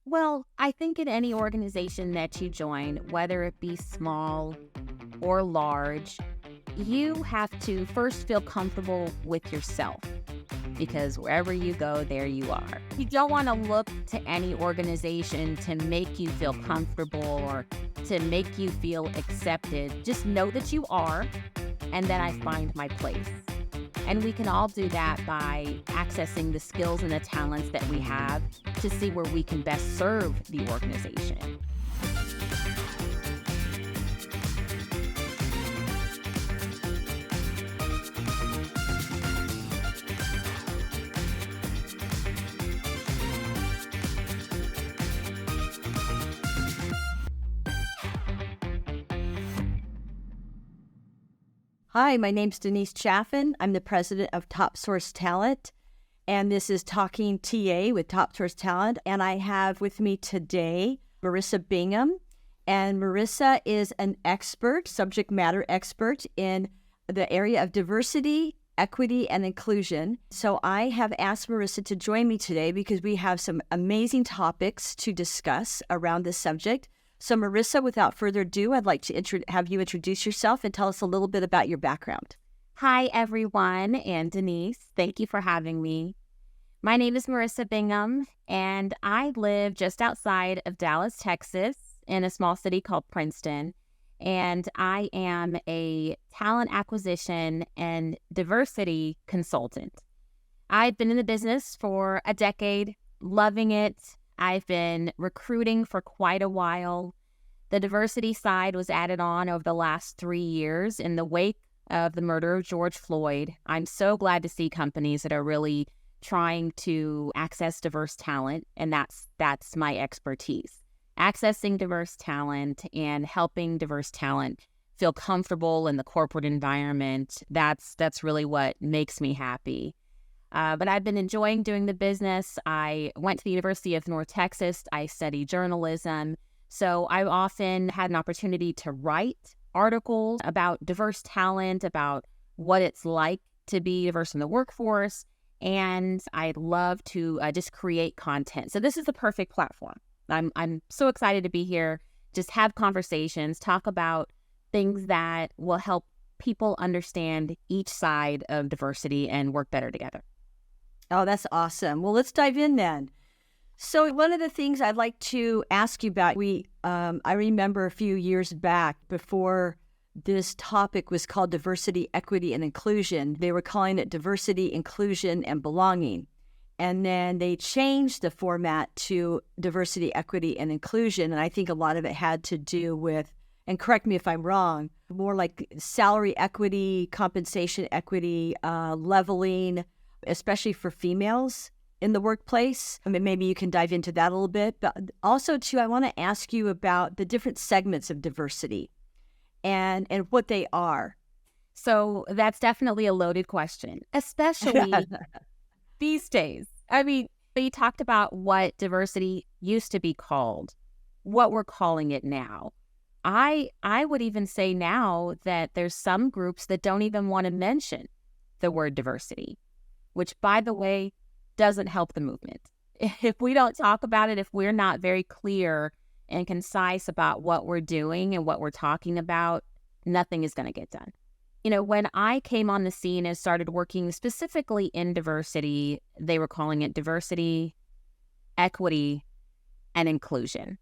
Well, I think in any organization that you join, whether it be small or large, you have to first feel comfortable with yourself because wherever you go, there you are. You don't want to look to any organization to make you feel comfortable or to make you feel accepted. Just know that you are, and then I find my place. And we can all do that by accessing the skills and the talents that we have to see where we can best serve the organization. Hi, my name's Denise Chaffin. I'm the president of Top Source Talent, and this is Talking TA with Top Source Talent. And I have with me today Marisa Bingham. And Marisa is an expert, subject matter expert in the area of diversity, equity, and inclusion. So I have asked Marisa to join me today because we have some amazing topics to discuss around this subject. So Marisa, without further ado, I'd like to have you introduce yourself and tell us a little bit about your background. Hi, everyone, and Denise, thank you for having me. My name is Marisa Bingham, and I live just outside of Dallas, Texas, in a small city called Princeton. And I am a talent acquisition and diversity consultant. I've been in the business for a decade, loving it. I've been recruiting for quite a while. The diversity side was added on over the last 3 years in the wake of the murder of George Floyd. I'm so glad to see companies that are really trying to access diverse talent, and that's my expertise. Accessing diverse talent and helping diverse talent feel comfortable in the corporate environment, that's really what makes me happy. But I've been enjoying doing the business. I went to the University of North Texas. I studied journalism. So I've often had an opportunity to write articles about diverse talent, about what it's like to be diverse in the workforce. And I love to just create content. So this is the perfect platform. I'm so excited to be here, just have conversations, talk about things that will help people understand each side of diversity and work better together. Oh, that's awesome. Well, let's dive in then. So one of the things I'd like to ask you about, I remember a few years back before this topic was called diversity, equity, and inclusion. They were calling it diversity, inclusion, and belonging. And then they changed the format to diversity, equity, and inclusion. And I think a lot of it had to do with, and correct me if I'm wrong, more like salary equity, compensation equity, leveling, especially for females in the workplace. I mean, maybe you can dive into that a little bit. But also, too, I want to ask you about the different segments of diversity and what they are. So that's definitely a loaded question, especially these days. I mean, we talked about what diversity used to be called, what we're calling it now. I would even say now that there's some groups that don't even want to mention the word diversity, which, by the way, doesn't help the movement. If we don't talk about it, if we're not very clear and concise about what we're doing and what we're talking about, nothing is going to get done. You know, when I came on the scene and started working specifically in diversity, they were calling it diversity, equity, and inclusion.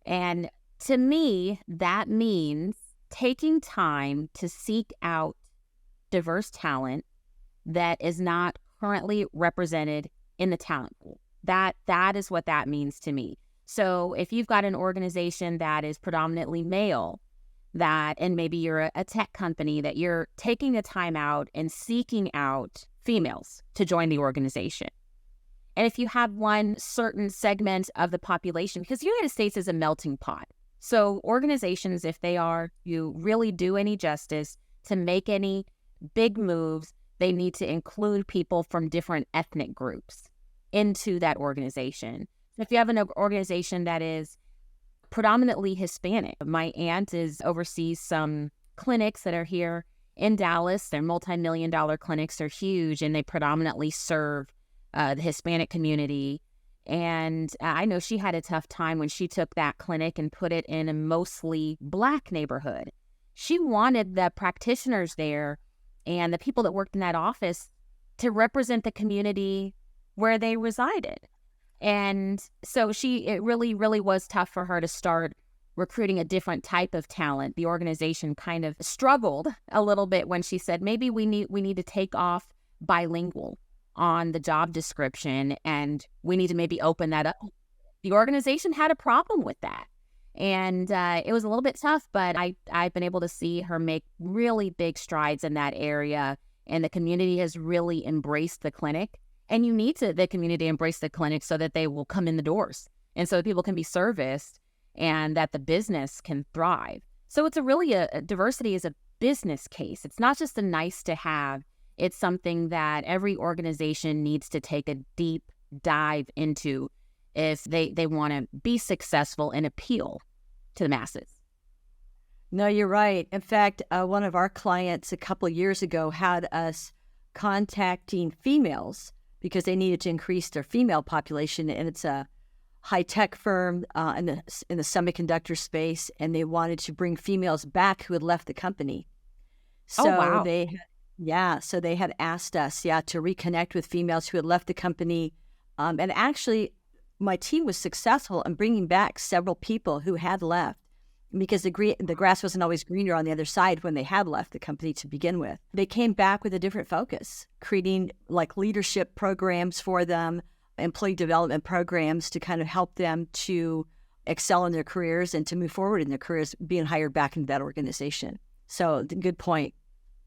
And to me, that means taking time to seek out diverse talent that is not currently represented in the talent pool. That is what that means to me. So if you've got an organization that is predominantly male, and maybe you're a tech company, that you're taking the time out and seeking out females to join the organization. And if you have one certain segment of the population, because the United States is a melting pot. So organizations, if you really do any justice to make any big moves, they need to include people from different ethnic groups into that organization. If you have an organization that is predominantly Hispanic, my aunt oversees some clinics that are here in Dallas. They're multi-million-dollar clinics. They're huge, and they predominantly serve the Hispanic community. And I know she had a tough time when she took that clinic and put it in a mostly Black neighborhood. She wanted the practitioners there and the people that worked in that office to represent the community where they resided. And so it really, really was tough for her to start recruiting a different type of talent. The organization kind of struggled a little bit when she said, maybe we need to take off bilingual on the job description, and we need to maybe open that up. The organization had a problem with that. And it was a little bit tough, but I've been able to see her make really big strides in that area. And the community has really embraced the clinic. And you need the community embrace the clinic so that they will come in the doors and so that people can be serviced and that the business can thrive. So it's a diversity is a business case. It's not just a nice to have. It's something that every organization needs to take a deep dive into if they want to be successful and appeal to the masses. No, you're right. In fact, one of our clients a couple of years ago had us contacting females because they needed to increase their female population, and it's a high-tech firm in the semiconductor space, and they wanted to bring females back who had left the company. So wow. they had asked us, to reconnect with females who had left the company, and actually, my team was successful in bringing back several people who had left because the grass wasn't always greener on the other side when they had left the company to begin with. They came back with a different focus, creating like leadership programs for them, employee development programs to kind of help them to excel in their careers and to move forward in their careers, being hired back into that organization. So good point.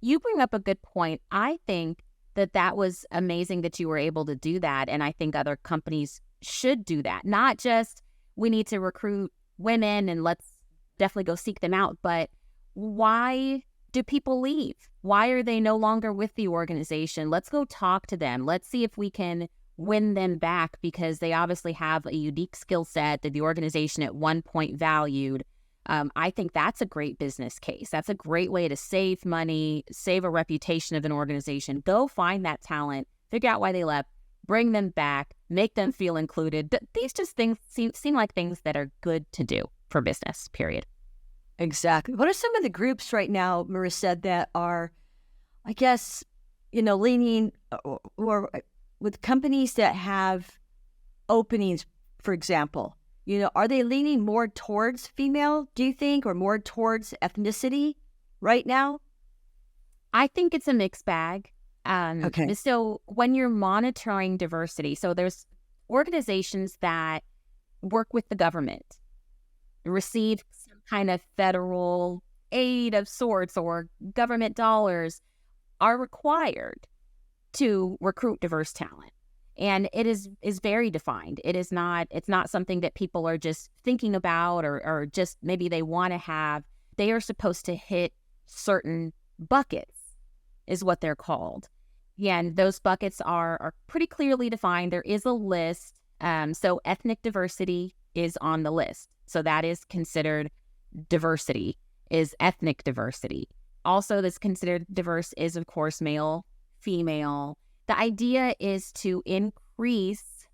You bring up a good point. I think that was amazing that you were able to do that. And I think other companies should do that. Not just we need to recruit women and let's definitely go seek them out, but why do people leave? Why are they no longer with the organization? Let's go talk to them. Let's see if we can win them back because they obviously have a unique skill set that the organization at one point valued. I think that's a great business case. That's a great way to save money, save a reputation of an organization. Go find that talent, figure out why they left, bring them back, make them feel included. These just things seem like things that are good to do for business, period. Exactly. What are some of the groups right now, Marisa, that are, I guess, leaning or with companies that have openings, for example? Are they leaning more towards female, do you think, or more towards ethnicity right now? I think it's a mixed bag. Okay. So when you're monitoring diversity, so there's organizations that work with the government, receive some kind of federal aid of sorts or government dollars, are required to recruit diverse talent. And it is very defined. It's not something that people are just thinking about or just maybe they want to have. They are supposed to hit certain buckets is what they're called. Yeah, and those buckets are pretty clearly defined. There is a list. So ethnic diversity is on the list. So that is considered diversity, is ethnic diversity. Also that's considered diverse is, of course, male, female. The idea is to increase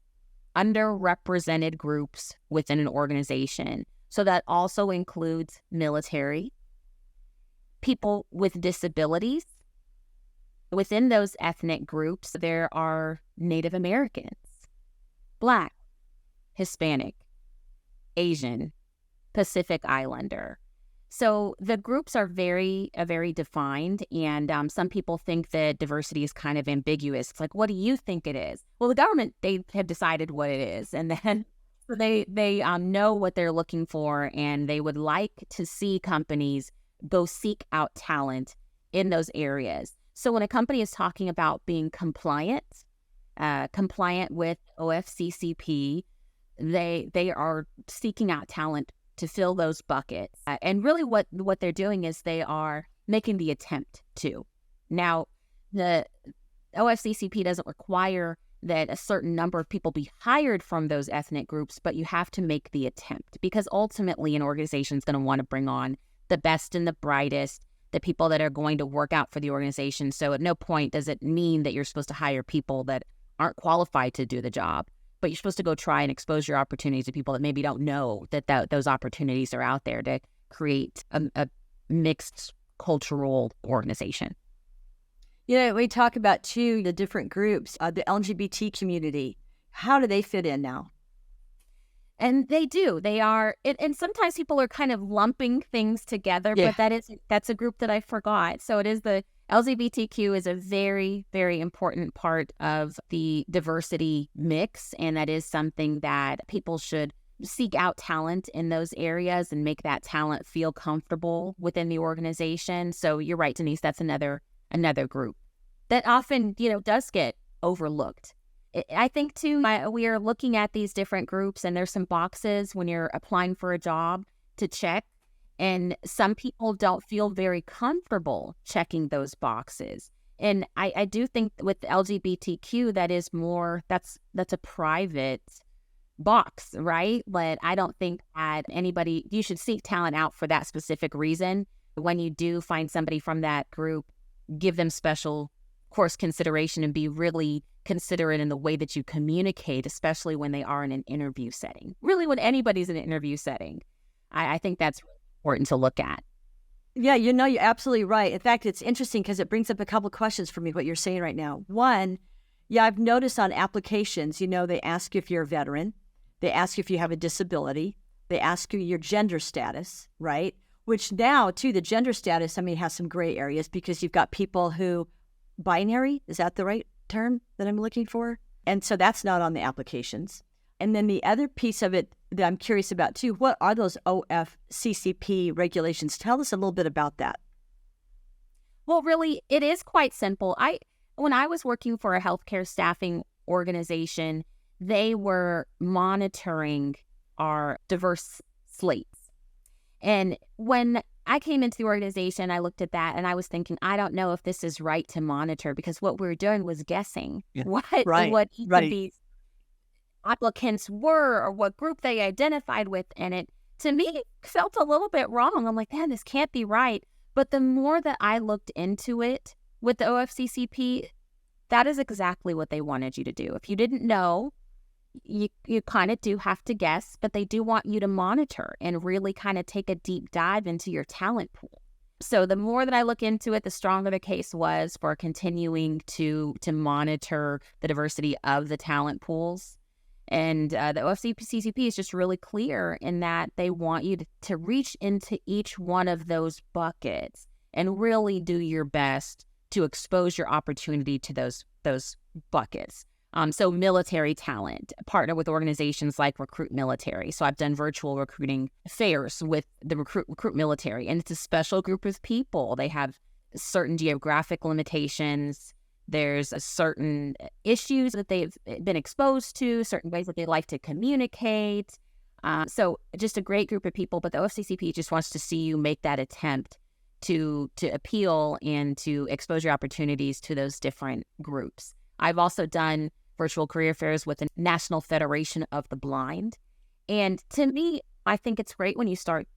underrepresented groups within an organization. So that also includes military, people with disabilities. Within those ethnic groups, there are Native Americans, Black, Hispanic, Asian, Pacific Islander. So the groups are very defined, and some people think that diversity is kind of ambiguous. It's like, what do you think it is? Well, the government, they have decided what it is, and then so they know what they're looking for, and they would like to see companies go seek out talent in those areas. So when a company is talking about being compliant with OFCCP, they are seeking out talent to fill those buckets. And really what they're doing is they are making the attempt to. Now, the OFCCP doesn't require that a certain number of people be hired from those ethnic groups, but you have to make the attempt because ultimately an organization is going to want to bring on the best and the brightest, the people that are going to work out for the organization. So at no point does it mean that you're supposed to hire people that aren't qualified to do the job. but you're supposed to go try and expose your opportunities to people that maybe don't know that those opportunities are out there to create a mixed cultural organization. We talk about, too, the different groups, the LGBT community. How do they fit in now? And they do. They are, and sometimes people are kind of lumping things together, Yeah. but that's a group that I forgot. So it is the LGBTQ is a very, very important part of the diversity mix, and that is something that people should seek out talent in those areas and make that talent feel comfortable within the organization. So you're right, Denise, that's another group that often, does get overlooked. I think, too, we are looking at these different groups, and there's some boxes when you're applying for a job to check, and some people don't feel very comfortable checking those boxes. And I do think with LGBTQ, that's a private box, right? But I don't think that you should seek talent out for that specific reason. When you do find somebody from that group, give them special course consideration and be really considerate in the way that you communicate, especially when they are in an interview setting. Really, when anybody's in an interview setting, I think that's important to look at. Yeah, you're absolutely right. In fact, it's interesting because it brings up a couple of questions for me, what you're saying right now. One, I've noticed on applications, they ask you if you're a veteran. They ask you if you have a disability. They ask you your gender status, right? Which now, too, the gender status, has some gray areas because you've got people who binary, is that the right term that I'm looking for? And so that's not on the applications. And then the other piece of it that I'm curious about too, what are those OFCCP regulations? Tell us a little bit about that. Well, really, it is quite simple. When I was working for a healthcare staffing organization, they were monitoring our diverse slates. And when I came into the organization, I looked at that and I was thinking, I don't know if this is right to monitor, because what we were doing was guessing what each of these applicants were or what group they identified with. And it, to me, felt a little bit wrong. I'm like, man, this can't be right. But the more that I looked into it with the OFCCP, that is exactly what they wanted you to do. If you didn't know, you kind of do have to guess, but they do want you to monitor and really kind of take a deep dive into your talent pool. So the more that I look into it, the stronger the case was for continuing to monitor the diversity of the talent pools. And the OFCCP is just really clear in that they want you to reach into each one of those buckets and really do your best to expose your opportunity to those buckets. So military talent, partner with organizations like Recruit Military. So I've done virtual recruiting fairs with the Recruit Military, and it's a special group of people. They have certain geographic limitations. There's a certain issues that they've been exposed to, certain ways that they like to communicate. So just a great group of people, but the OFCCP just wants to see you make that attempt to appeal and to expose your opportunities to those different groups. I've also done virtual career fairs with the National Federation of the Blind. And to me, I think it's great when you start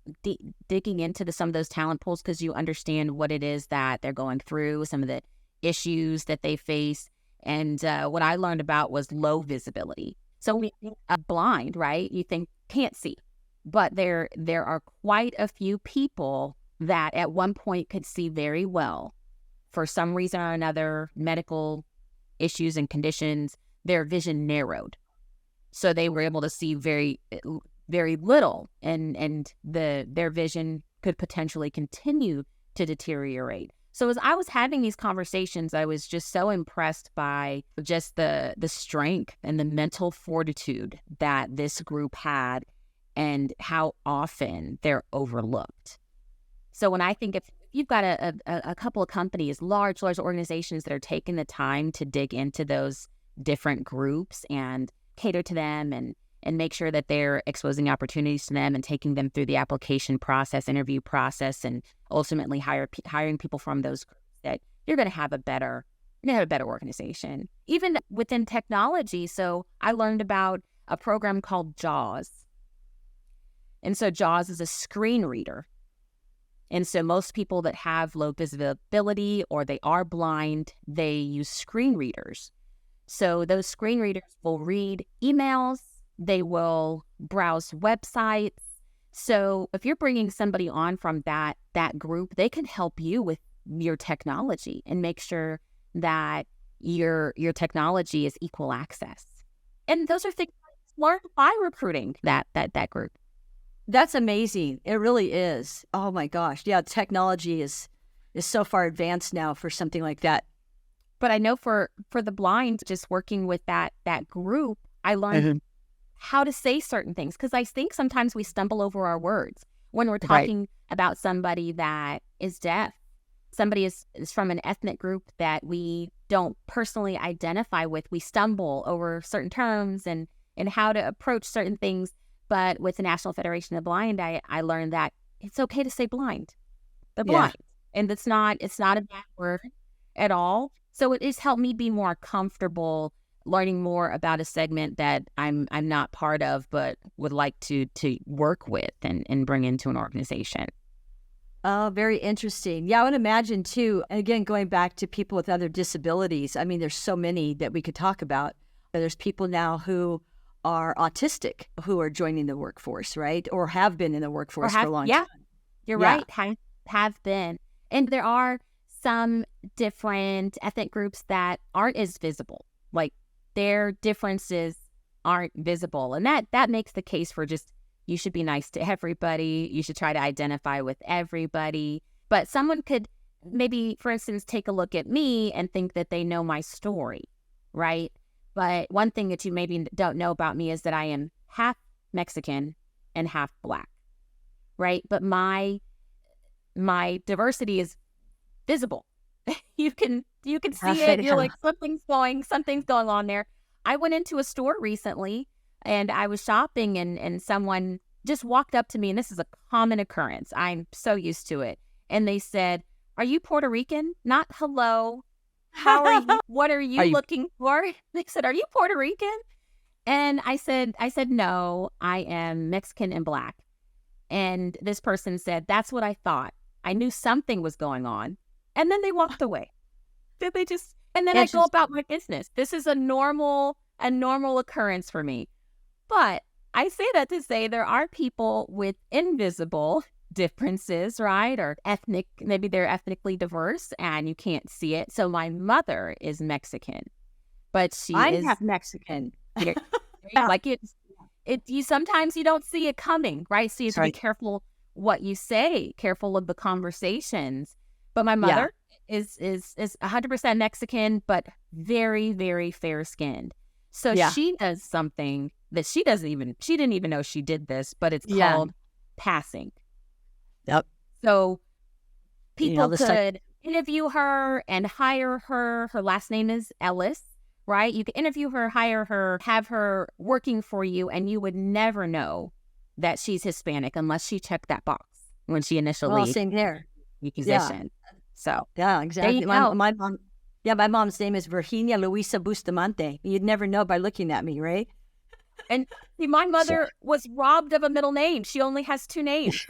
digging into some of those talent pools, because you understand what it is that they're going through, some of the issues that they face. And what I learned about was low visibility. So when you think blind, right, you think can't see. But there are quite a few people that at one point could see very well. For some reason or another, medical issues and conditions, their vision narrowed. So they were able to see very, very little, and their vision could potentially continue to deteriorate. So as I was having these conversations, I was just so impressed by just the strength and the mental fortitude that this group had and how often they're overlooked. So when I think if you've got a couple of companies, large organizations that are taking the time to dig into those different groups and cater to them and make sure that they're exposing opportunities to them and taking them through the application process, interview process, and ultimately hiring people from those groups, that you're going to have a better organization. Even within technology, so I learned about a program called JAWS. And so JAWS is a screen reader. And so most people that have low visibility or they are blind, they use screen readers So those screen readers will read emails, they will browse websites. So if you're bringing somebody on from that group, they can help you with your technology and make sure that your technology is equal access. And those are things learned by recruiting that group. That's amazing. It really is. Oh my gosh. Yeah, technology is so far advanced now for something like that. But I know for the blind, just working with that group, I learned how to say certain things, because I think sometimes we stumble over our words when we're talking about somebody that is deaf. Somebody is from an ethnic group that we don't personally identify with. We stumble over certain terms and how to approach certain things. But with the National Federation of the Blind, I learned that it's okay to say blind. They're blind. And it's not a bad word at all. So it has helped me be more comfortable learning more about a segment that I'm not part of, but would like to work with and bring into an organization. Oh, very interesting. Yeah, I would imagine too, and again, going back to people with other disabilities, I mean, there's so many that we could talk about. There's people now who are autistic who are joining the workforce, right? Or have been in the workforce for a long time. You're right, have been. And there are some different ethnic groups that aren't as visible. Like, their differences aren't visible. And that makes the case for just, you should be nice to everybody. You should try to identify with everybody. But someone could maybe, for instance, take a look at me and think that they know my story, right? But one thing that you maybe don't know about me is that I am half Mexican and half Black, right? But my diversity is visible. You can see it. You're like, something's going on there. I went into a store recently and I was shopping and someone just walked up to me, and this is a common occurrence. I'm so used to it. And they said, "Are you Puerto Rican?" Not hello. How are you? What are you looking for? They said, "Are you Puerto Rican?" And I said, "No, I am Mexican and Black." And this person said, "That's what I thought. I knew something was going on." And then they walked away. And then I go about my business. This is a normal occurrence for me. But I say that to say there are people with invisible differences, right? Or maybe they're ethnically diverse and you can't see it. So my mother is Mexican, but I'm half Mexican. Like you sometimes you don't see it coming, right? So you have to be careful what you say, careful of the conversations. But my mother is 100% Mexican, but very, very fair skinned. So she does something that she didn't even know she did this, but it's called passing. Yep. So people could interview her and hire her. Her last name is Ellis, right? You could interview her, hire her, have her working for you, and you would never know that she's Hispanic unless she checked that box when she initially same here. Position. So exactly. My mom. Yeah, my mom's name is Virginia Luisa Bustamante. You'd never know by looking at me, right? And see, my mother was robbed of a middle name. She only has two names,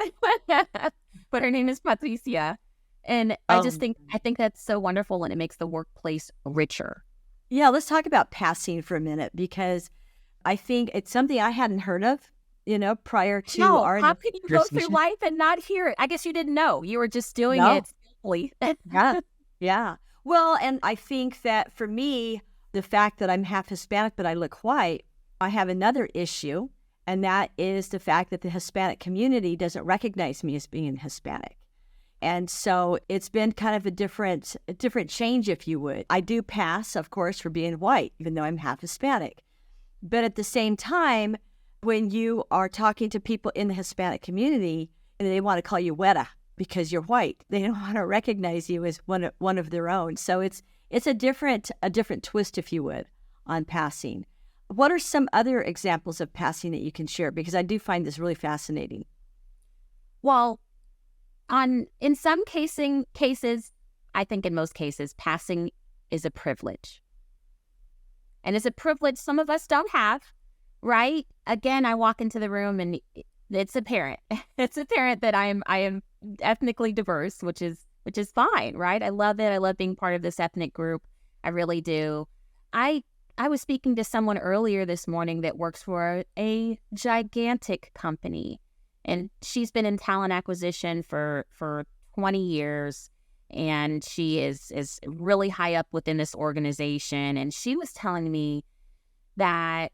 but her name is Patricia. And I think that's so wonderful, and it makes the workplace richer. Yeah, let's talk about passing for a minute, because I think it's something I hadn't heard of, prior to our... How could you go through life and not hear it? I guess you didn't know. You were just doing it skillfully. Yeah. Well, and I think that for me, the fact that I'm half Hispanic but I look white, I have another issue, and that is the fact that the Hispanic community doesn't recognize me as being Hispanic. And so it's been kind of a different change, if you would. I do pass, of course, for being white, even though I'm half Hispanic. But at the same time, when you are talking to people in the Hispanic community, and they want to call you güera because you're white, they don't want to recognize you as one of their own. So it's a different twist, if you would, on passing. What are some other examples of passing that you can share? Because I do find this really fascinating. Well, in some cases, I think in most cases, passing is a privilege. And it's a privilege some of us don't have, right? Again, I walk into the room and it's apparent. It's apparent that I am ethnically diverse, which is fine, right? I love it. I love being part of this ethnic group. I really do. I I was speaking to someone earlier this morning that works for a gigantic company, and she's been in talent acquisition for 20 years, and she is really high up within this organization. And she was telling me that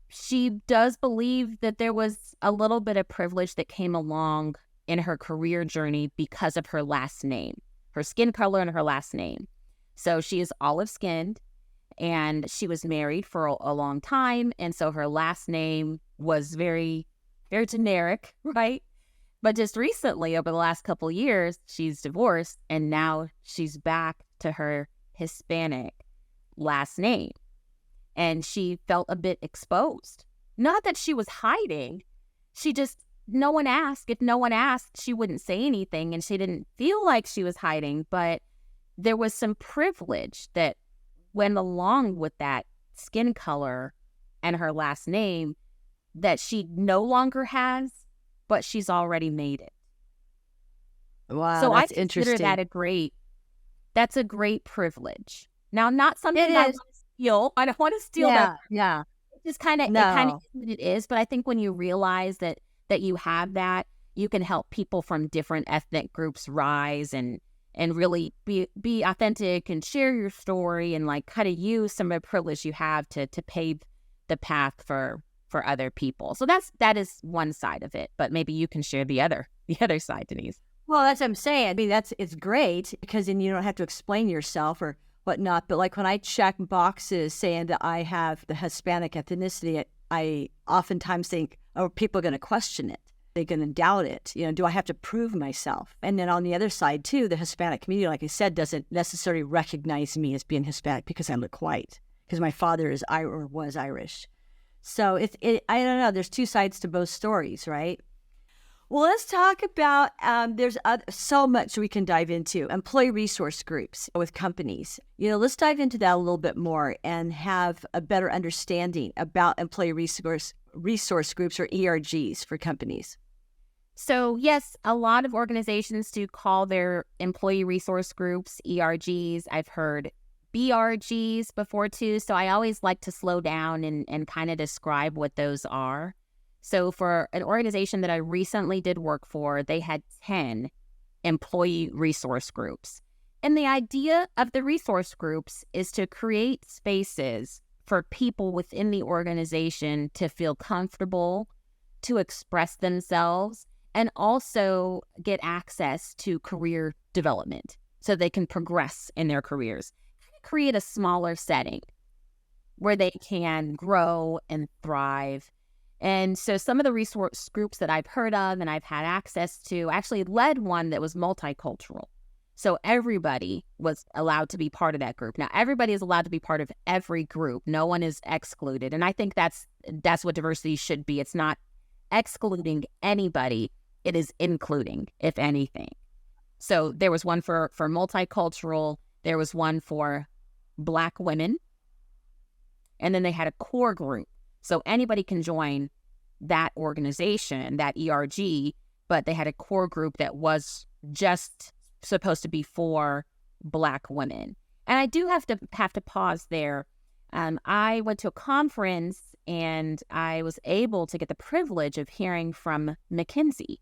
she does believe that there was a little bit of privilege that came along in her career journey because of her last name, her skin color and her last name. So she is olive-skinned, and she was married for a long time. And so her last name was very, very generic, right? But just recently, over the last couple of years, she's divorced, and now she's back to her Hispanic last name. And she felt a bit exposed. Not that she was hiding. She just, no one asked. If no one asked, she wouldn't say anything, and she didn't feel like she was hiding. But there was some privilege that went along with that skin color and her last name that she no longer has, but she's already made it. Wow, So I that's consider interesting. that's a great privilege. Now, not something It I want is. to steal. I don't want to steal that. Yeah. It kind of No. is what it is. But I think when you realize that you have that, you can help people from different ethnic groups rise and really be authentic and share your story, and like kind of use some of the privilege you have to pave the path for other people. So that is one side of it. But maybe you can share the other side, Denise. Well, that's what I'm saying. I mean, it's great because then you don't have to explain yourself or whatnot. But like when I check boxes saying that I have the Hispanic ethnicity, I oftentimes think, oh, people are going to question it. They're going to doubt it. Do I have to prove myself? And then on the other side, too, the Hispanic community, like I said, doesn't necessarily recognize me as being Hispanic because I look white, because my father is or was Irish. So I don't know. There's two sides to both stories, right? Well, let's talk about, there's so much we can dive into. Employee resource groups with companies. Let's dive into that a little bit more and have a better understanding about employee resource groups, or ERGs, for companies. So yes, a lot of organizations do call their employee resource groups ERGs. I've heard BRGs before too. So I always like to slow down and kind of describe what those are. So for an organization that I recently did work for, they had 10 employee resource groups. And the idea of the resource groups is to create spaces for people within the organization to feel comfortable, to express themselves, and also get access to career development so they can progress in their careers. Create a smaller setting where they can grow and thrive. And so some of the resource groups that I've heard of and I've had access to, actually led one that was multicultural. So everybody was allowed to be part of that group. Now, everybody is allowed to be part of every group. No one is excluded. And I think that's what diversity should be. It's not excluding anybody. It is including, if anything. So there was one for multicultural. There was one for Black women. And then they had a core group. So anybody can join that organization, that ERG, but they had a core group that was just supposed to be for Black women. And I do have to pause there. I went to a conference and I was able to get the privilege of hearing from McKinsey.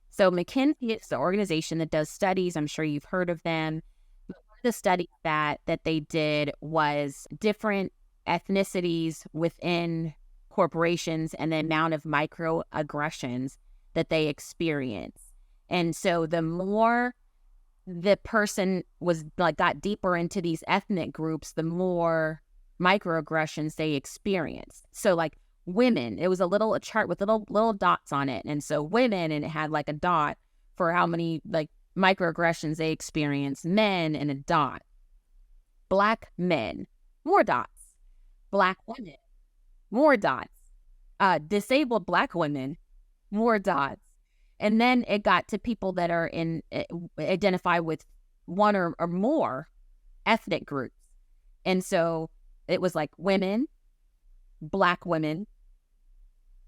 So McKinsey is the organization that does studies. I'm sure you've heard of them. One of the studies that they did was different ethnicities within corporations and the amount of microaggressions that they experience. And so the more the person was got deeper into these ethnic groups, the more microaggressions they experienced. So like women, it was a chart with little dots on it. And so women, and it had like a dot for how many microaggressions they experienced. Men, and a dot. Black men, more dots. Black women, more dots. Disabled Black women, more dots. And then it got to people that are identify with one or more ethnic groups. And so it was like women, Black women,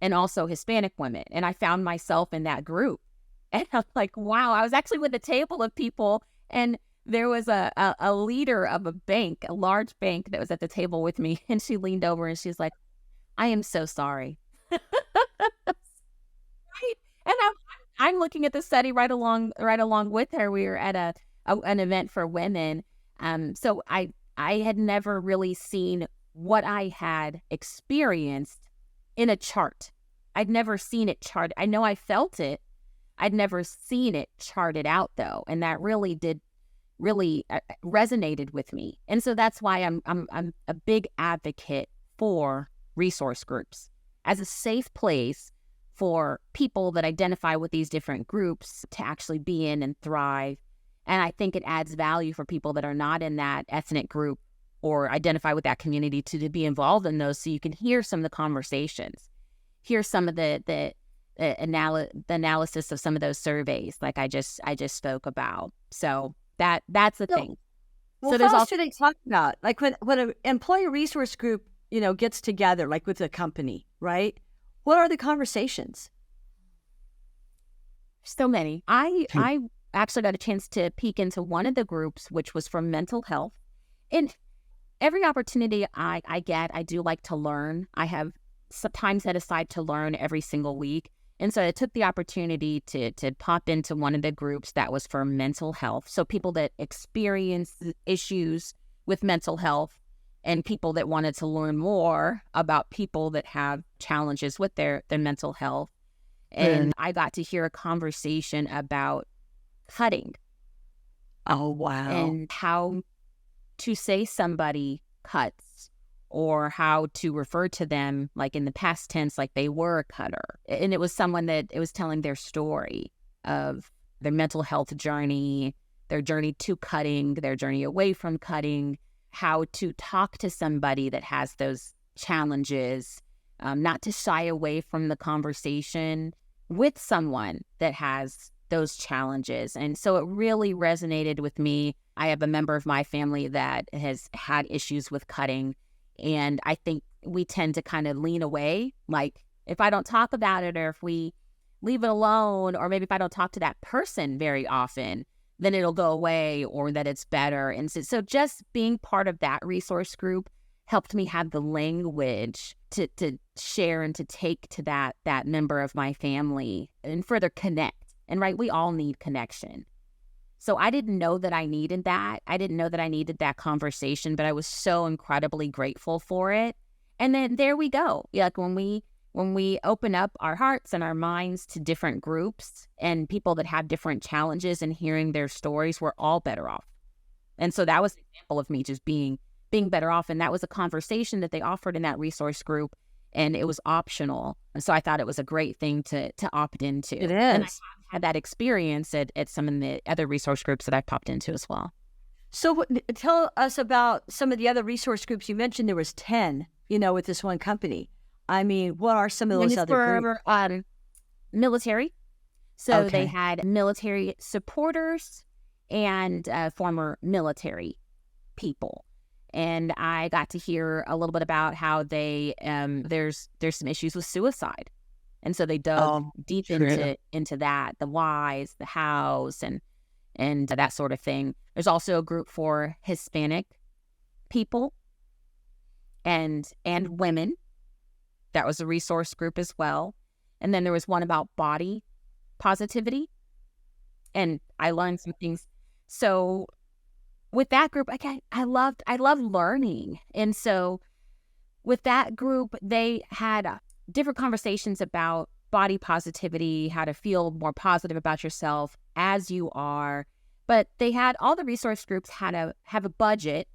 and also Hispanic women. And I found myself in that group. And I'm like, wow, I was actually with a table of people, and there was a leader of a bank, a large bank that was at the table with me, and she leaned over and she's like, I am so sorry. Right? And I'm looking at the study right along with her. We were at an event for women. So I had never really seen what I had experienced in a chart. I'd never seen it charted. I know I felt it. I'd never seen it charted out though, and that really resonated with me. And so that's why I'm a big advocate for resource groups as a safe place for people that identify with these different groups to actually be in and thrive. And I think it adds value for people that are not in that ethnic group or identify with that community to be involved in those, so you can hear some of the conversations, hear some of the analysis of some of those surveys like I just spoke about. So that's the thing. Well, So what there's else also do they talk about? Like when an employee resource group, gets together, like with a company, right? What are the conversations? so many. I actually got a chance to peek into one of the groups, which was for mental health. And every opportunity I get, I do like to learn. I have some time set aside to learn every single week. And so I took the opportunity to pop into one of the groups that was for mental health. So people that experience issues with mental health and people that wanted to learn more about people that have challenges with their mental health. And I got to hear a conversation about cutting. Oh, wow. And how to say somebody cuts, or how to refer to them like in the past tense, like they were a cutter. And it was someone that it was telling their story of their mental health journey, their journey to cutting, their journey away from cutting, how to talk to somebody that has those challenges, not to shy away from the conversation with someone that has those challenges. And so it really resonated with me. I have a member of my family that has had issues with cutting. And I think we tend to kind of lean away. Like if I don't talk about it, or if we leave it alone, or maybe if I don't talk to that person very often, then it'll go away, or that it's better. And so just being part of that resource group helped me have the language to share and to take to that member of my family and further connect. And right, we all need connection. So I didn't know that I needed that. I didn't know that I needed that conversation, but I was so incredibly grateful for it. And then there we go. Like when we open up our hearts and our minds to different groups and people that have different challenges and hearing their stories, we're all better off. And so that was an example of me just being better off. And that was a conversation that they offered in that resource group, and it was optional. And so I thought it was a great thing to opt into. It is. And I have had that experience at some of the other resource groups that I've popped into as well. So tell us about some of the other resource groups. You mentioned there was 10, with this one company. I mean, what are some of those other groups? Military. So Okay. they had military supporters and former military people. And I got to hear a little bit about how they there's some issues with suicide. And so they dug deep into that, the whys, the hows, and that sort of thing. There's also a group for Hispanic people and women. That was a resource group as well. And then there was one about body positivity. And I learned some things. So with that group, I loved learning. And so with that group, they had different conversations about body positivity, how to feel more positive about yourself as you are. But they had all the resource groups had have a budget,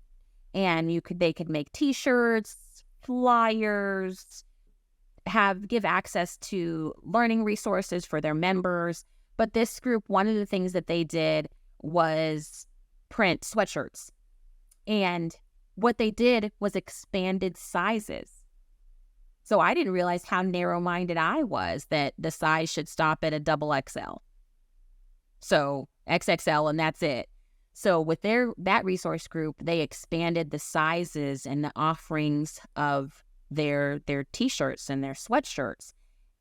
and they could make T-shirts, flyers, give access to learning resources for their members. But this group, one of the things that they did was print sweatshirts. And what they did was expanded sizes. So I didn't realize how narrow-minded I was, that the size should stop at a double XL. So XXL and that's it. So with that resource group, they expanded the sizes and the offerings of their T-shirts and their sweatshirts.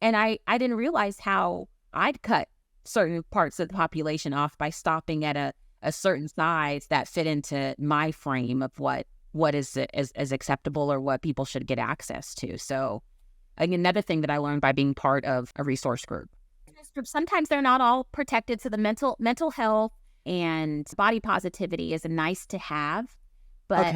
And I didn't realize how I'd cut certain parts of the population off by stopping at a a certain size that fit into my frame of what is as acceptable or what people should get access to. So another thing that I learned by being part of a resource group. Sometimes they're not all protected. So the mental health and body positivity is a nice to have, but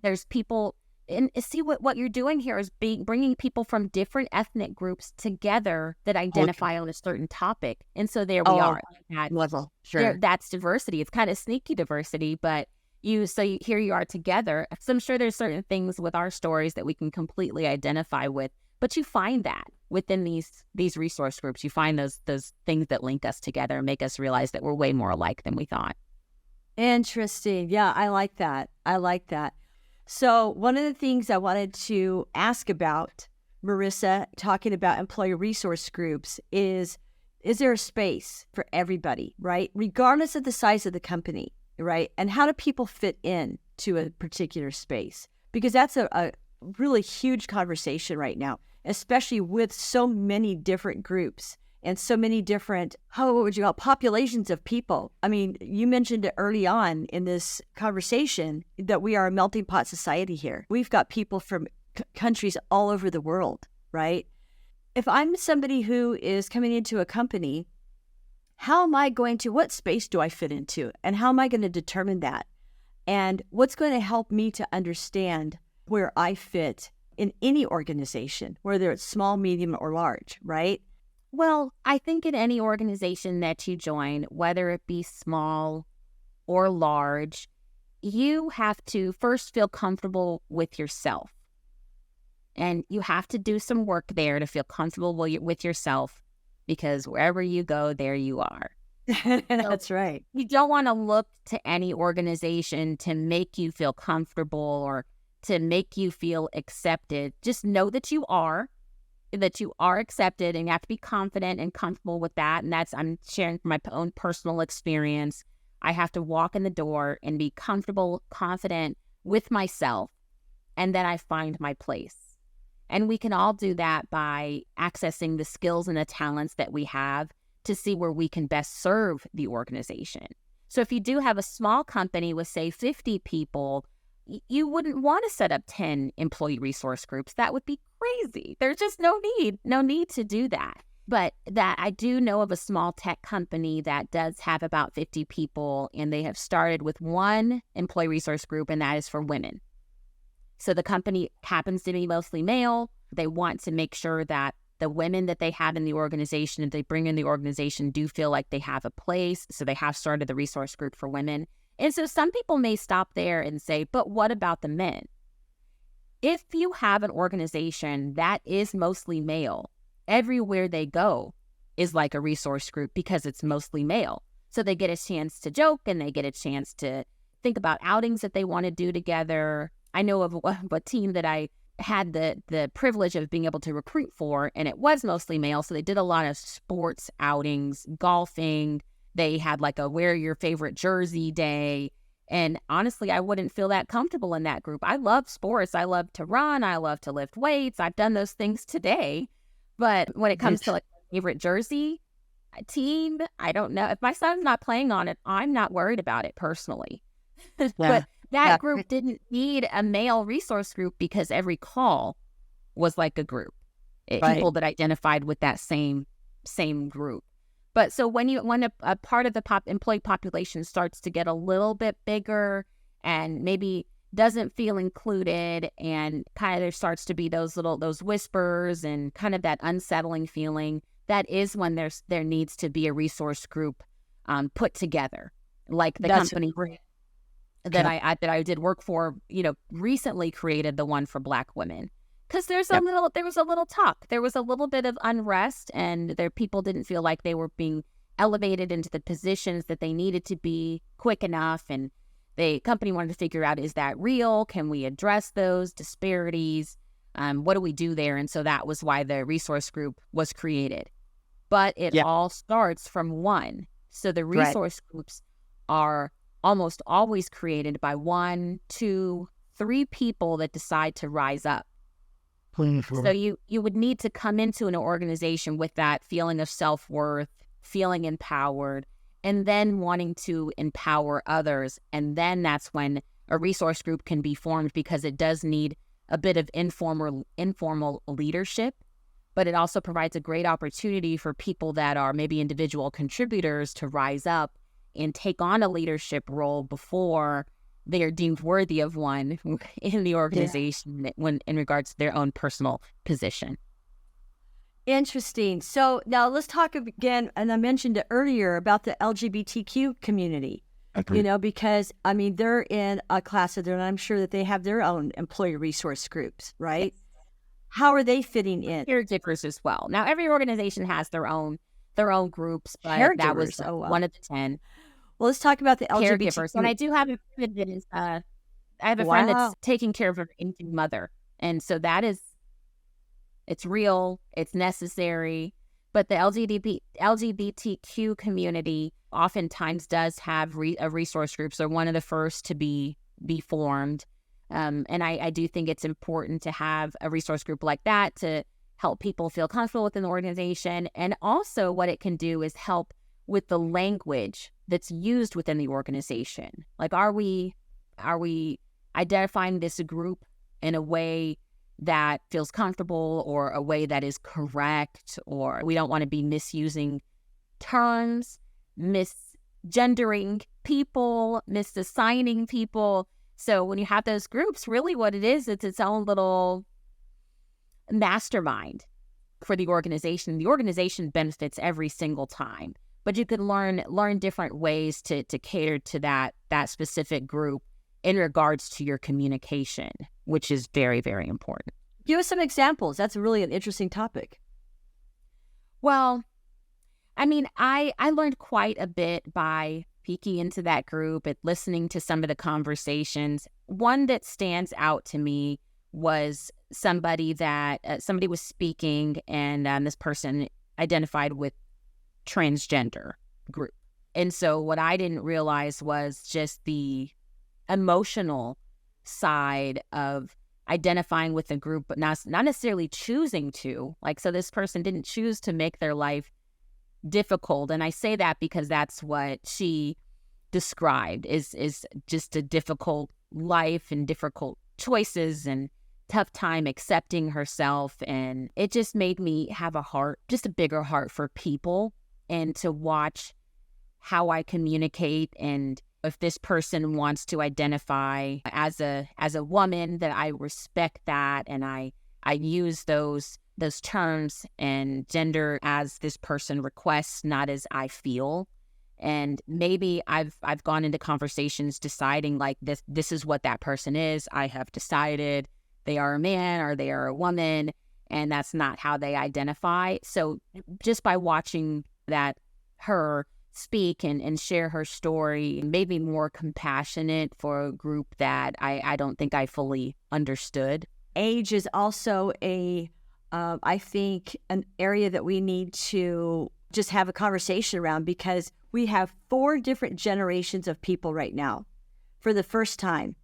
there's people, and see what you're doing here is bringing people from different ethnic groups together that identify on a certain topic. And so there we are. Sure. That's diversity. It's kind of sneaky diversity, but here you are together. So I'm sure there's certain things with our stories that we can completely identify with, but you find that within these resource groups, you find those things that link us together and make us realize that we're way more alike than we thought. Interesting. Yeah, I like that. So one of the things I wanted to ask about, Marisa, talking about employee resource groups is there a space for everybody, right? Regardless of the size of the company, right? And how do people fit in to a particular space? Because that's a really huge conversation right now, especially with so many different groups and so many different, what would you call, populations of people. I mean, you mentioned it early on in this conversation that we are a melting pot society here. We've got people from countries all over the world, right? If I'm somebody who is coming into a company, what space do I fit into? And how am I going to determine that? And what's going to help me to understand where I fit in any organization, whether it's small, medium, or large, right? Well, I think in any organization that you join, whether it be small or large, you have to first feel comfortable with yourself. And you have to do some work there to feel comfortable with yourself, because wherever you go, there you are. That's right. You don't want to look to any organization to make you feel comfortable or to make you feel accepted. Just know that you are accepted, and you have to be confident and comfortable with that. And I'm sharing from my own personal experience. I have to walk in the door and be comfortable, confident with myself, and then I find my place. And we can all do that by accessing the skills and the talents that we have to see where we can best serve the organization. So if you do have a small company with, say, 50 people, you wouldn't want to set up 10 employee resource groups. That would be crazy. There's just no need to do that. But that I do know of a small tech company that does have about 50 people, and they have started with one employee resource group, and that is for women. So the company happens to be mostly male. They want to make sure that the women that they have in the organization, that they bring in the organization, do feel like they have a place. So they have started the resource group for women. And so some people may stop there and say, but what about the men? If you have an organization that is mostly male, everywhere they go is like a resource group because it's mostly male. So they get a chance to joke, and they get a chance to think about outings that they want to do together. I know of a team that I had the privilege of being able to recruit for, and it was mostly male. So they did a lot of sports outings, golfing. They had like a wear your favorite jersey day. And honestly, I wouldn't feel that comfortable in that group. I love sports. I love to run. I love to lift weights. I've done those things today. But when it comes to like my favorite jersey team, I don't know. If my son's not playing on it, I'm not worried about it personally. But that group didn't need a male resource group because every call was like a group. People that identified with that same group. But so when a part of the employee population starts to get a little bit bigger and maybe doesn't feel included, and kind of there starts to be those whispers and kind of that unsettling feeling, that is when there needs to be a resource group put together, like the company that I did work for, recently created the one for Black women. Because there was a little talk. There was a little bit of unrest, and people didn't feel like they were being elevated into the positions that they needed to be quick enough. And the company wanted to figure out, is that real? Can we address those disparities? What do we do there? And so that was why the resource group was created. But it all starts from one. So the resource groups are almost always created by 1, 2, 3 people that decide to rise up. So you would need to come into an organization with that feeling of self-worth, feeling empowered, and then wanting to empower others. And then that's when a resource group can be formed, because it does need a bit of informal leadership, but it also provides a great opportunity for people that are maybe individual contributors to rise up and take on a leadership role before they are deemed worthy of one in the organization when in regards to their own personal position. Interesting. So now let's talk again, and I mentioned it earlier, about the LGBTQ community. You know, because, I mean, they're in a class of their own. I'm sure that they have their own employee resource groups, right? Yes. How are they fitting in? Caregivers as well. Now, every organization has their own groups, but that was Caregivers, oh, wow. one of the 10. Well, let's talk about the Caregivers. LGBTQ. And I do have a friend that is, I have a friend that's taking care of her infant mother. And so that is, it's real, it's necessary. But the LGBTQ community oftentimes does have a resource group. So one of the first to be formed. And I do think it's important to have a resource group like that to help people feel comfortable within the organization. And also what it can do is help with the language that's used within the organization. Like, are we identifying this group in a way that feels comfortable, or a way that is correct, or we don't want to be misusing terms, misgendering people, misassigning people. So when you have those groups, really what it is, it's its own little mastermind for the organization. The organization benefits every single time, but you can learn different ways to cater to that specific group in regards to your communication, which is very, very important. Give us some examples. That's really an interesting topic. Well, I mean, I learned quite a bit by peeking into that group and listening to some of the conversations. One that stands out to me was somebody was speaking, and this person identified with transgender group. And so what I didn't realize was just the emotional side of identifying with a group, but not necessarily choosing to. Like, so this person didn't choose to make their life difficult. And I say that because that's what she described is just a difficult life and difficult choices and tough time accepting herself. And it just made me have just a bigger heart for people, and to watch how I communicate. And if this person wants to identify as a woman, that I respect that, and I use those terms and gender as this person requests, not as I feel. And maybe I've gone into conversations deciding like this is what that person is. I have decided they are a man or they are a woman, and that's not how they identify. So just by watching her speak and share her story made me more compassionate for a group that I don't think I fully understood. Age is also I think, an area that we need to just have a conversation around, because we have 4 different generations of people right now for the first time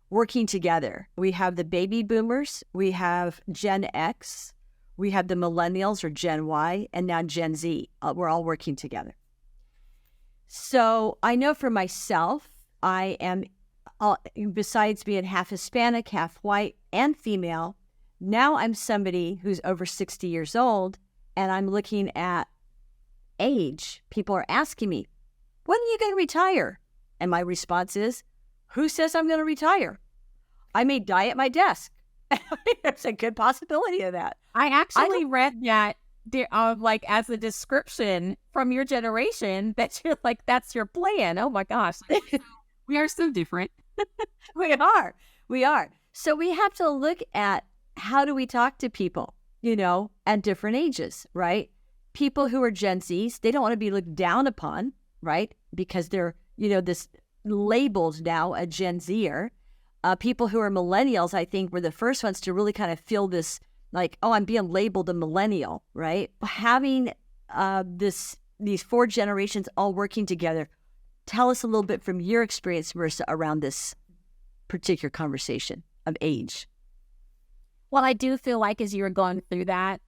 working together. We have the baby boomers, we have Gen X, we have the millennials or Gen Y, and now Gen Z. We're all working together. So I know for myself, I am, besides being half Hispanic, half white, and female, now I'm somebody who's over 60 years old, and I'm looking at age. People are asking me, when are you going to retire? And my response is, who says I'm going to retire? I may die at my desk. There's a good possibility of that. I actually read that like as a description from your generation, that you're like, that's your plan. Oh my gosh. We are so different. We are. So we have to look at, how do we talk to people, at different ages, right? People who are Gen Zs, they don't want to be looked down upon, right? Because they're, this labeled now a Gen Zer. People who are millennials, I think, were the first ones to really kind of feel this, like, oh, I'm being labeled a millennial, right? Having these 4 generations all working together. Tell us a little bit from your experience, Marisa, around this particular conversation of age. Well, I do feel like as you're going through that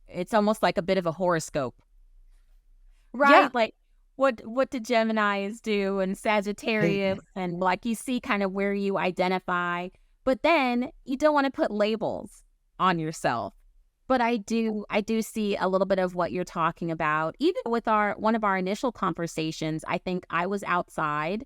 it's almost like a bit of a horoscope, right? Yeah. Like what do Geminis do and Sagittarius, and like you see kind of where you identify, but then you don't want to put labels on yourself. But I do see a little bit of what you're talking about. Even with one of our initial conversations, I think I was outside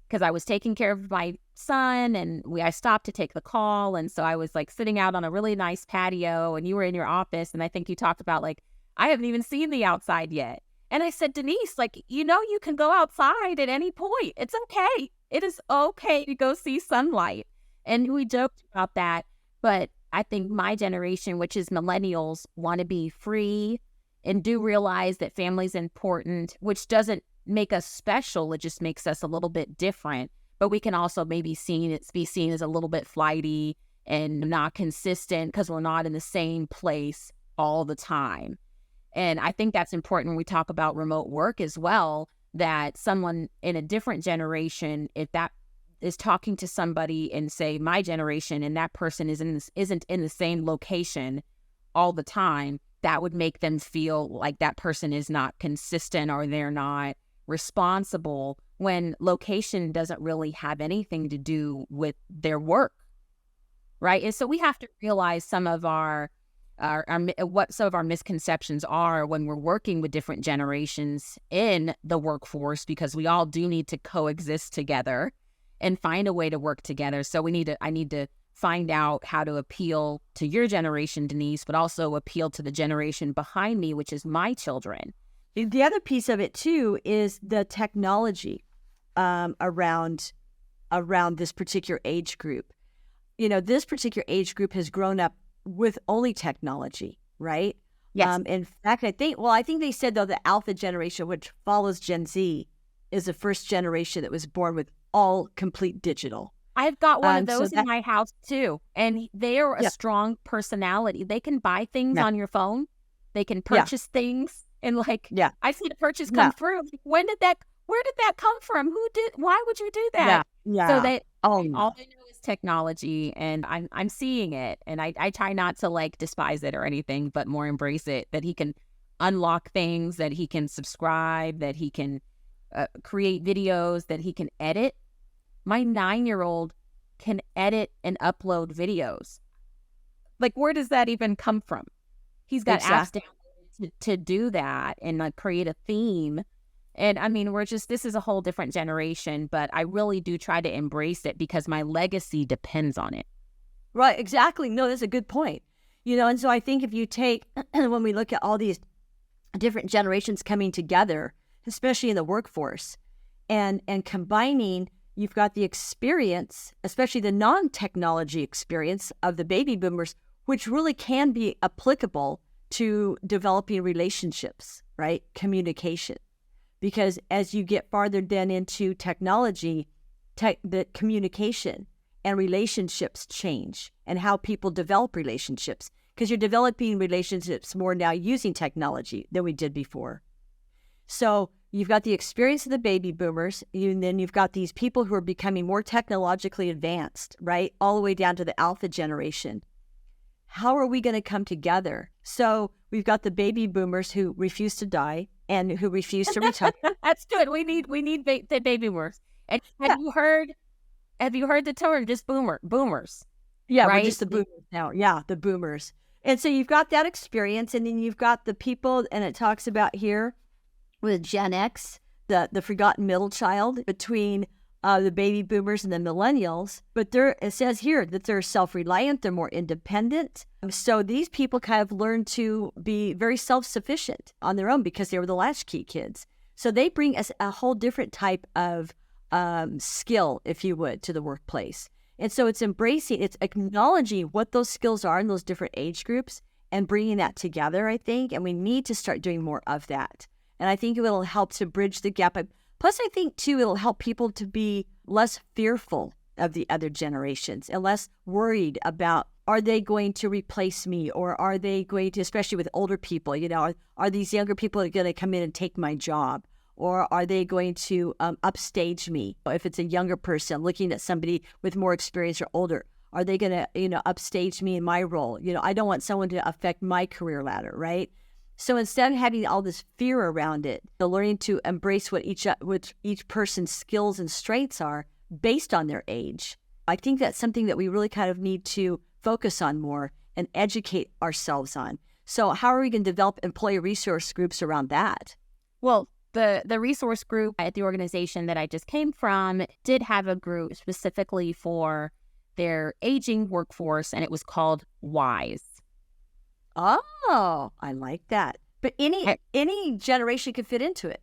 because I was taking care of my son, and I stopped to take the call, and so I was like sitting out on a really nice patio, and you were in your office, and I think you talked about like, I haven't even seen the outside yet. And I said, Denise, like, you can go outside at any point. It's okay. It is okay to go see sunlight. And we joked about that. But I think my generation, which is millennials, want to be free and do realize that family's important, which doesn't make us special. It just makes us a little bit different. But we can also maybe be seen as a little bit flighty and not consistent because we're not in the same place all the time. And I think that's important when we talk about remote work as well, that someone in a different generation, if that is talking to somebody in, say, my generation, and that person isn't in the same location all the time, that would make them feel like that person is not consistent or they're not responsible, when location doesn't really have anything to do with their work, right? And so we have to realize some of what some of our misconceptions are when we're working with different generations in the workforce, because we all do need to coexist together and find a way to work together. So I need to find out how to appeal to your generation, Denise, but also appeal to the generation behind me, which is my children. The other piece of it too is the technology around this particular age group. This particular age group has grown up with only technology, right? Yes. In fact, I think they said, though, the Alpha generation, which follows Gen Z, is the first generation that was born with all complete digital. I've got one of those in my house too, and they are a strong personality. They can buy things on your phone. They can purchase things, and I see the purchase come through. Where did that come from? Why would you do that? So all they know is technology, and I'm seeing it, and I try not to despise it or anything, but more embrace it, that he can unlock things, that he can subscribe, that he can create videos, that he can edit. My 9-year-old can edit and upload videos. Where does that even come from? He's got apps downloaded to do that and create a theme. And I mean, this is a whole different generation, but I really do try to embrace it because my legacy depends on it. Right, exactly. No, that's a good point. And so I think if you take, when we look at all these different generations coming together, especially in the workforce, and combining, you've got the experience, especially the non-technology experience of the baby boomers, which really can be applicable to developing relationships, right? Communication. Because as you get farther then into technology, the communication and relationships change, and how people develop relationships, because you're developing relationships more now using technology than we did before. So you've got the experience of the baby boomers, and then you've got these people who are becoming more technologically advanced, right? All the way down to the Alpha generation. How are we going to come together? So we've got the baby boomers who refuse to die and who refuse to retire. That's good. We need the baby boomers. And have you heard the term just boomers? Yeah, right? We're just the boomers now. Yeah, the boomers. And so you've got that experience, and then you've got the people, and it talks about here with Gen X, the forgotten middle child between the baby boomers and the millennials. But it says here that they're self-reliant, they're more independent. So these people kind of learn to be very self-sufficient on their own because they were the latchkey kids. So they bring us a whole different type of skill, if you would, to the workplace. And so it's acknowledging what those skills are in those different age groups and bringing that together, I think. And we need to start doing more of that. And I think it will help to bridge the gap. Plus, I think, too, it'll help people to be less fearful of the other generations and less worried about, are they going to replace me, or are they going to, especially with older people, are these younger people going to come in and take my job? Or are they going to upstage me? If it's a younger person looking at somebody with more experience or older, are they going to, upstage me in my role? I don't want someone to affect my career ladder, right? So instead of having all this fear around it, the learning to embrace what each person's skills and strengths are based on their age. I think that's something that we really kind of need to focus on more and educate ourselves on. So how are we going to develop employee resource groups around that? Well, the resource group at the organization that I just came from did have a group specifically for their aging workforce, and it was called WISE. Oh, I like that. But any generation could fit into it.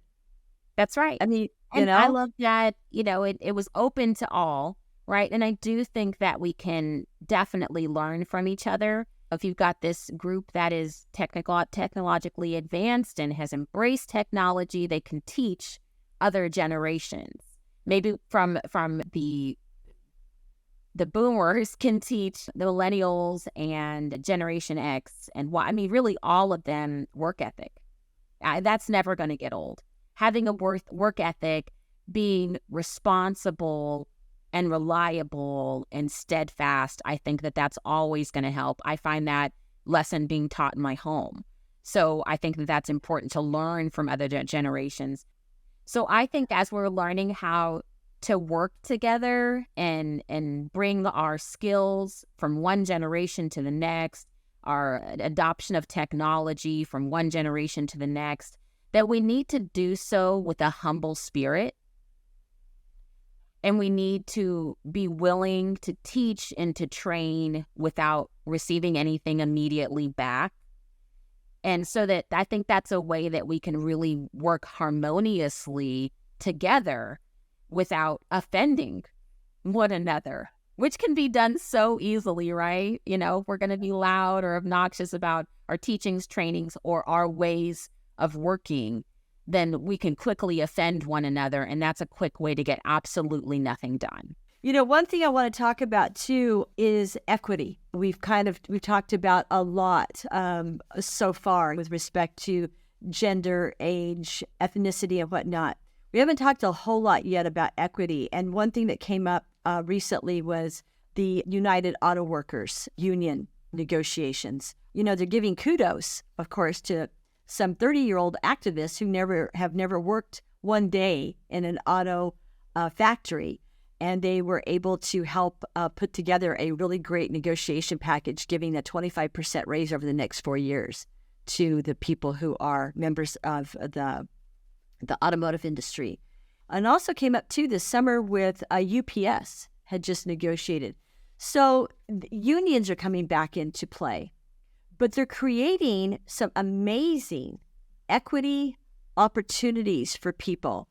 That's right. I mean, and I love that, it was open to all, right? And I do think that we can definitely learn from each other. If you've got this group that is technologically advanced and has embraced technology, they can teach other generations. Maybe from the boomers can teach the millennials and Generation X and really all of them work ethic. That's never going to get old. Having a work ethic, being responsible and reliable and steadfast, I think that's always going to help. I find that lesson being taught in my home. So I think that's important to learn from other generations. So I think as we're learning how to work together and bring our skills from one generation to the next, our adoption of technology from one generation to the next, that we need to do so with a humble spirit. And we need to be willing to teach and to train without receiving anything immediately back. And so that I think that's a way that we can really work harmoniously together without offending one another, which can be done so easily, right? If we're going to be loud or obnoxious about our teachings, trainings, or our ways of working, then we can quickly offend one another. And that's a quick way to get absolutely nothing done. One thing I want to talk about too is equity. We've talked about a lot so far with respect to gender, age, ethnicity, and whatnot. We haven't talked a whole lot yet about equity. And one thing that came up recently was the United Auto Workers Union negotiations. They're giving kudos, of course, to some 30-year-old activists who have never worked one day in an auto factory. And they were able to help put together a really great negotiation package, giving a 25% raise over the next 4 years to the people who are members of the automotive industry. And also came up too this summer with UPS had just negotiated. So unions are coming back into play, but they're creating some amazing equity opportunities for people.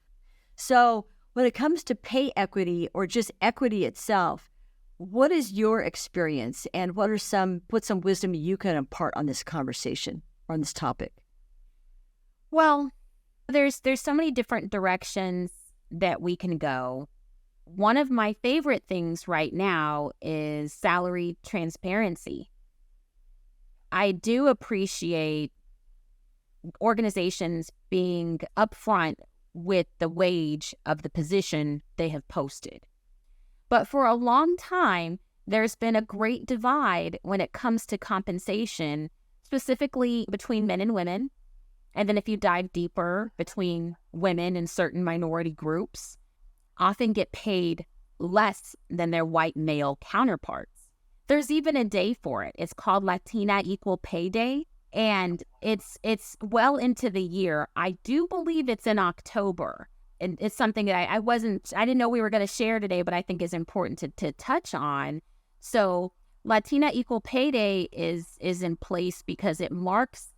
So when it comes to pay equity or just equity itself, what is your experience and what's some wisdom you can impart on this conversation or on this topic? Well, there's so many different directions that we can go. One of my favorite things right now is salary transparency. I do appreciate organizations being upfront with the wage of the position they have posted. But for a long time, there's been a great divide when it comes to compensation, specifically between men and women. And then if you dive deeper, between women and certain minority groups, often get paid less than their white male counterparts. There's even a day for it. It's called Latina Equal Pay Day. And it's well into the year. I do believe it's in October. And it's something that I didn't know we were going to share today, but I think is important to touch on. So Latina Equal Pay Day is in place because it marks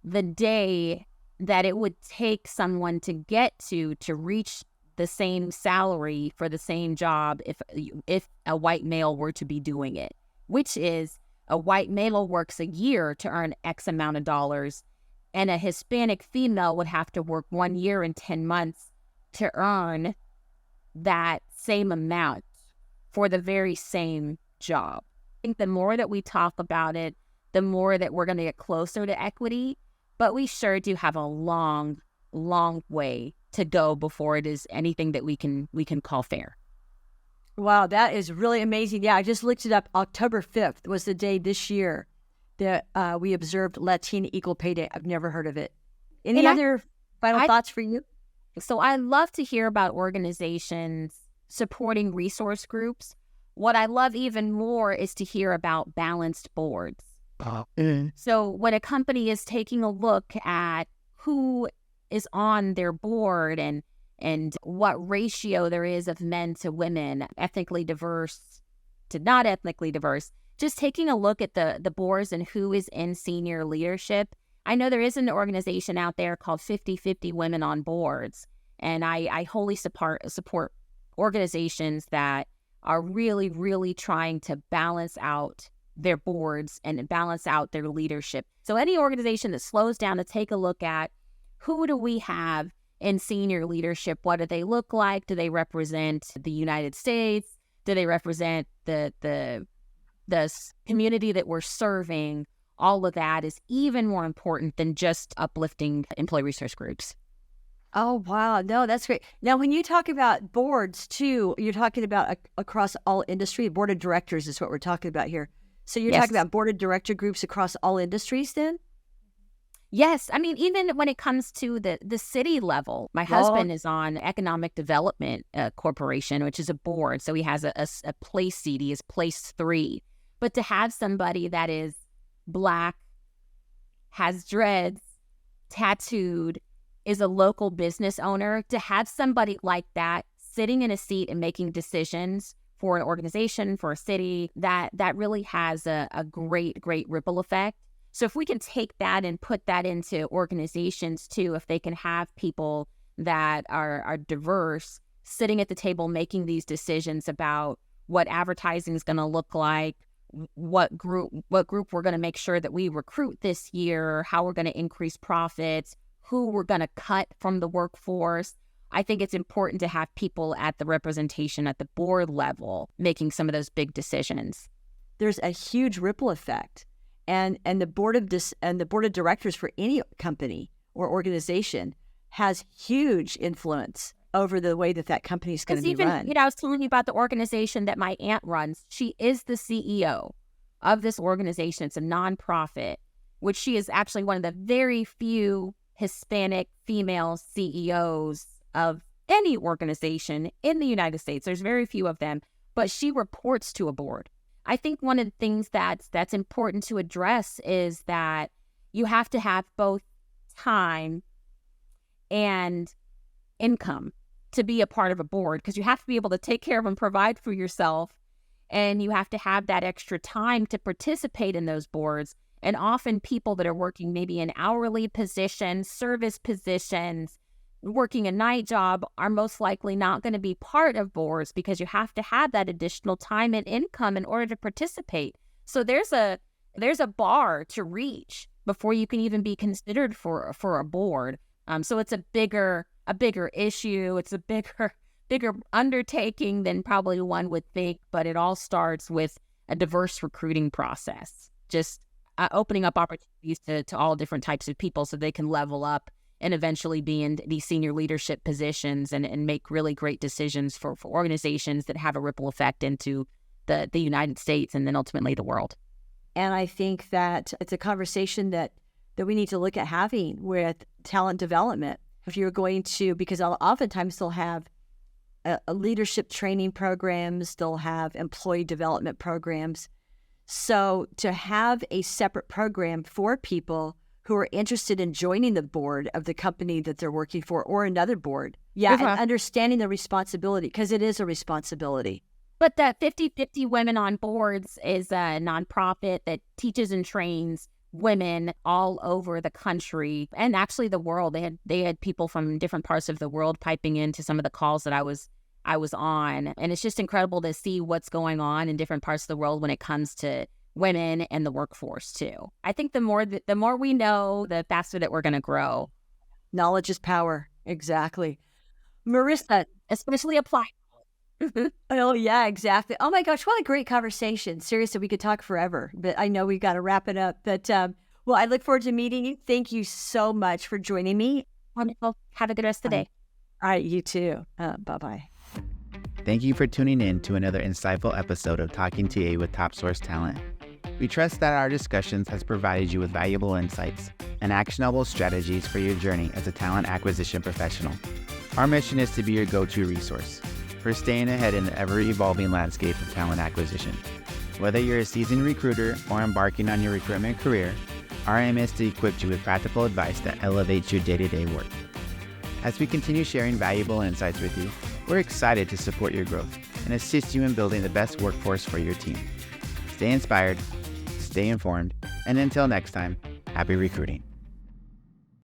the day that it would take someone to get to reach the same salary for the same job if a white male were to be doing it, which is a white male works a year to earn X amount of dollars, and a Hispanic female would have to work 1 year and 10 months to earn that same amount for the very same job. I think the more that we talk about it, the more that we're going to get closer to equity, but we sure do have a long, long way to go before it is anything that we can call fair. Wow, that is really amazing. Yeah, I just looked it up. October 5th was the day this year that we observed Latina Equal Pay Day. I've never heard of it. Any And other final thoughts for you? So I love to hear about organizations supporting resource groups. What I love even more is to hear about balanced boards. So when a company is taking a look at who is on their board and what ratio there is of men to women, ethnically diverse to not ethnically diverse, just taking a look at the boards and who is in senior leadership. I know there is an organization out there called 50/50 Women on Boards, and I wholly support organizations that are really, really trying to balance out their boards and balance out their leadership. So any organization that slows down to take a look at who do we have in senior leadership? What do they look like? Do they represent the United States? Do they represent the community that we're serving? All of that is even more important than just uplifting employee resource groups. Oh, wow. No, that's great. Now, when you talk about boards, too, you're talking about across all industry. Board of directors is what we're talking about here. So you're talking about board of director groups across all industries then? Yes. I mean, even when it comes to the city level, my husband is on Economic Development Corporation, which is a board. So he has a place seat. He is place 3. But to have somebody that is Black, has dreads, tattooed, is a local business owner, to have somebody like that sitting in a seat and making decisions for an organization, for a city, that really has a great ripple effect. So if we can take that and put that into organizations too, if they can have people that are diverse sitting at the table making these decisions about what advertising is going to look like, what group we're going to make sure that we recruit this year, how we're going to increase profits, who we're going to cut from the workforce. I think it's important to have people at the representation at the board level making some of those big decisions. There's a huge ripple effect, and the board of directors for any company or organization has huge influence over the way that company is going to be run. I was telling you about the organization that my aunt runs. She is the CEO of this organization. It's a nonprofit, which she is actually one of the very few Hispanic female CEOs of any organization in the United States. There's very few of them, but she reports to a board. I think one of the things that's important to address is that you have to have both time and income to be a part of a board, because you have to be able to take care of and provide for yourself, and you have to have that extra time to participate in those boards. And often people that are working maybe in hourly positions, service positions, working a night job are most likely not going to be part of boards, because you have to have that additional time and income in order to participate. So there's a bar to reach before you can even be considered for a board. So it's a bigger issue. It's a bigger undertaking than probably one would think, but it all starts with a diverse recruiting process. Just opening up opportunities to all different types of people so they can level up and eventually be in these senior leadership positions and make really great decisions for organizations that have a ripple effect into the United States and then ultimately the world. And I think that it's a conversation that we need to look at having with talent development. If you're going to, because oftentimes they'll have a leadership training programs, they'll have employee development programs. So to have a separate program for people who are interested in joining the board of the company that they're working for or another board. Yeah, and understanding the responsibility, because it is a responsibility. But that 50/50 Women on Boards is a nonprofit that teaches and trains women all over the country and actually the world. They had people from different parts of the world piping into some of the calls that I was on. And it's just incredible to see what's going on in different parts of the world when it comes to women and the workforce too. I think the more we know, the faster that we're going to grow. Knowledge is power. Exactly. Marisa, especially applied. Oh, yeah, exactly. Oh, my gosh. What a great conversation. Seriously, we could talk forever, but I know we've got to wrap it up. But, well, I look forward to meeting you. Thank you so much for joining me. Wonderful. Have a good rest of the day. All right. You too. Bye-bye. Thank you for tuning in to another insightful episode of Talking TA with Top Source Talent. We trust that our discussions has provided you with valuable insights and actionable strategies for your journey as a talent acquisition professional. Our mission is to be your go-to resource for staying ahead in the ever-evolving landscape of talent acquisition. Whether you're a seasoned recruiter or embarking on your recruitment career, our aim is to equip you with practical advice that elevates your day-to-day work. As we continue sharing valuable insights with you, we're excited to support your growth and assist you in building the best workforce for your team. Stay inspired, stay informed, and until next time, happy recruiting.